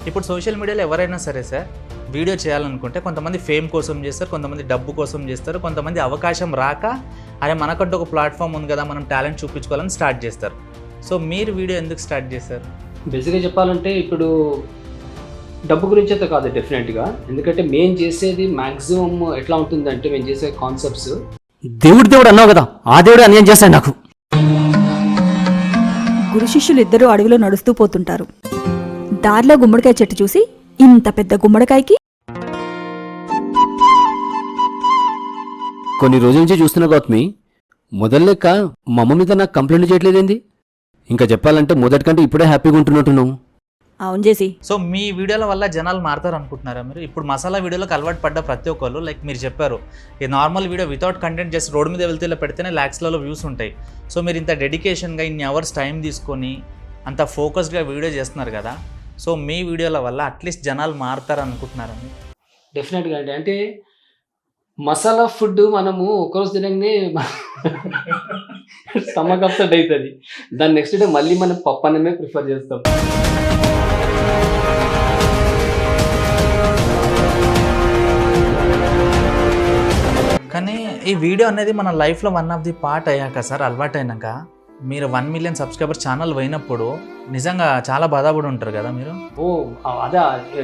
ఇప్పుడు సోషల్ మీడియాలో ఎవరైనా సరే సార్ వీడియో చేయాలనుకుంటే కొంతమంది ఫేమ్ కోసం చేస్తారు, కొంతమంది డబ్బు కోసం చేస్తారు, కొంతమంది అవకాశం రాక అరే మనకంటూ ఒక ప్లాట్ఫామ్ ఉంది కదా మనం టాలెంట్ చూపించుకోవాలని స్టార్ట్ చేస్తారు. సో మీరు వీడియో ఎందుకు స్టార్ట్ చేశారు? బేసిక్గా చెప్పాలంటే ఇప్పుడు డబ్బు గురించి అయితే కాదు డెఫినెట్గా, ఎందుకంటే మేము చేసేది మ్యాక్సిమం ఎట్లా ఉంటుందంటే మేము చేసే కాన్సెప్ట్స్ దేవుడు అన్నావు కదా, ఆ దేవుడు అన్యాయం చేస్తాడు నాకు. గురు శిష్యులు ఇద్దరు అడవిలో నడుస్తూ పోతుంటారు. దారిలో గుమ్మడికాయ చెట్టు చూసి ఇంత పెద్ద గుమ్మడికాయకి కొన్ని రోజుల నుంచి చూస్తున్నా గౌతమి, మొదలెక్క మా అమ్మ మీద నాకు కంప్లైంట్ చేయట్లేదేంది? ఇంకా చెప్పాలంటే మొదటికంటే ఇప్పుడే హ్యాపీగా ఉంటున్నట్టున్నావు. అవును చేసి. సో మీ వీడియోల వల్ల జనాలు మారుతారు అనుకుంటున్నారా మీరు? ఇప్పుడు మసాలా వీడియోలకు అలవాటు పడ్డ ప్రతి ఒక్కళ్ళు లైక్ మీరు చెప్పారు ఈ normal video without content just road మీద వెళ్తే ఇలా పెడితేనే ల్యాక్స్లలో వ్యూస్ ఉంటాయి. సో మీరు ఇంత డెడికేషన్గా ఇన్ని అవర్స్ టైం తీసుకొని అంత ఫోకస్డ్గా వీడియో చేస్తున్నారు కదా, సో మీ వీడియోల వల్ల అట్లీస్ట్ జనాలు మారుతారు అనుకుంటున్నారా మీరు? డెఫినెట్గా అండి. అంటే మసాలా ఫుడ్ మనము ఒకరోజు తినగానే స్టమక్ అప్సెట్ అవుతుంది. దాని నెక్స్ట్ డే మళ్ళీ మనం పప్పు అన్నమే ప్రిఫర్ చేస్తాం. కానీ ఈ వీడియో అనేది మన లైఫ్లో వన్ ఆఫ్ ది పార్ట్ అయ్యాక సార్, అలవాటు అయినాక మీరు 1 మిలియన్ సబ్స్క్రైబర్ ఛానల్ పోయినప్పుడు నిజంగా చాలా బాధపడి ఉంటారు కదా మీరు? అదే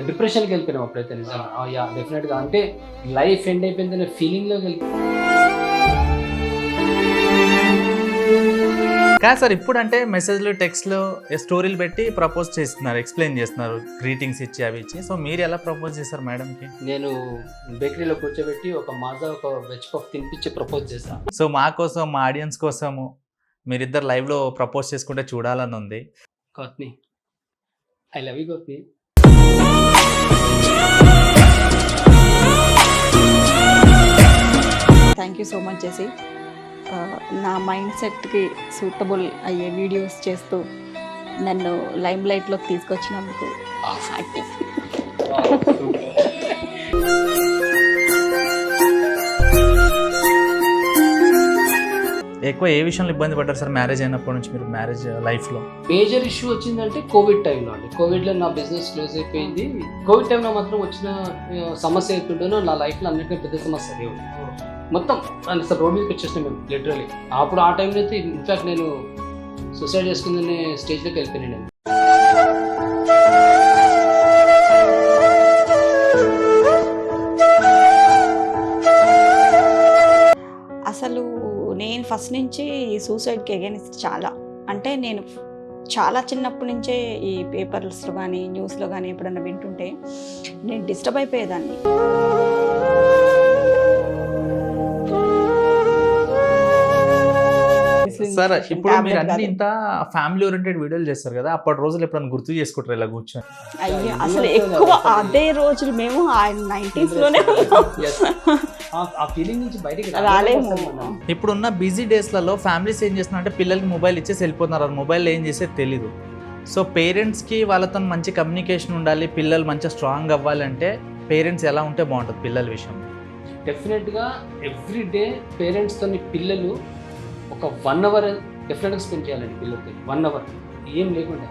డిప్రెషన్కి వెళ్ళిపోయినాం అప్పుడైతే నిజంగా. యా డెఫినెట్గా, అంటే లైఫ్ ఎండ్ అయిపోయిందనే ఫీలింగ్లోకి వెళ్ళిపోయింది. కాదు సార్, ఇప్పుడు అంటే మెసేజ్లు టెక్స్ట్లు స్టోరీలు పెట్టి ప్రపోజ్ చేస్తున్నారు, ఎక్స్ప్లెయిన్ చేస్తున్నారు, గ్రీటింగ్స్ ఇచ్చి అవి ఇచ్చి. సో మీరు ఎలా ప్రపోజ్ చేశారు మేడంకి? నేను బేకరీలో కూర్చోబెట్టి ఒక మాజా ఒక వెజ్ పఫ్ తినిపించి ప్రపోజ్ చేశాను. సో మా కోసం, మా ఆడియన్స్ కోసము మీరిద్దరు లైవ్లో ప్రపోజ్ చేసుకుంటే చూడాలని ఉంది. Gautami, I love you Gautami. Thank you so much చేసి నా మైండ్ సెట్కి సూటబుల్ అయ్యే వీడియోస్ చేస్తూ నన్ను లైమ్ లైట్లోకి తీసుకొచ్చినందుకు హ్యాపీ. ఎక్కువ ఏ విషయంలో ఇబ్బంది పడ్డారు సార్ మ్యారేజ్ అయినప్పటి నుంచి మీరు మ్యారేజ్ లైఫ్లో? మేజర్ ఇష్యూ వచ్చిందంటే కోవిడ్ టైంలో అండి. కోవిడ్లో నా బిజినెస్ క్లోజ్ అయిపోయింది. కోవిడ్ టైంలో మాత్రం వచ్చిన సమస్య అవుతుంటేనో నా లైఫ్లో అన్నిటికీ పెద్ద సమస్య అదే ఉంది. మొత్తం అసలు రోడ్ మీదకి వచ్చేసినాం మేము లిటరలీ. అప్పుడు ఆ టైంలో అయితే ఇన్ఫ్యాక్ట్ నేను సూసైడ్ చేసుకుందనే స్టేజ్లోకి వెళ్ళిపోయాను నేను. అసలు నేను ఫస్ట్ నుంచి సూసైడ్కి అగైన్స్ట్ చాలా, అంటే నేను చాలా చిన్నప్పటి నుంచే ఈ పేపర్స్లో కానీ న్యూస్లో కానీ ఎప్పుడన్నా వింటుంటే నేను డిస్టర్బ్ అయిపోయేదాన్ని. సార్ ఇప్పుడు మీరు అన్ని ఇంత ఫ్యామిలీ ఓరియంటెడ్ వీడియోలు చేస్తారు కదా, అప్పటి రోజులు ఎప్పుడైనా గుర్తు చేసుకుంటారు ఇలా కూర్చొని? అయ్యో అసలు ఎక్కువ అదే రోజులు మేము 90s లోనే ఆ ఫీలింగ్ నుంచి బయటికి రాలేము. ఇప్పుడున్న బిజీ డేస్లలో ఫ్యామిలీస్ ఏం చేస్తున్నారు అంటే పిల్లలకి మొబైల్ ఇచ్చేసి వెళ్ళిపోతున్నారు, అది మొబైల్ ఏం చేసేది తెలీదు. సో పేరెంట్స్కి వాళ్ళతో మంచి కమ్యూనికేషన్ ఉండాలి, పిల్లలు మంచిగా స్ట్రాంగ్ అవ్వాలంటే పేరెంట్స్ ఎలా ఉంటే బాగుంటుంది పిల్లల విషయంలో? డెఫినెట్గా ఎవ్రీ డే పేరెంట్స్తో పిల్లలు ఒక 1 hour డెఫినెట్గా స్పెండ్ చేయాలండి పిల్లలతో. 1 hour ఏం లేకుండా.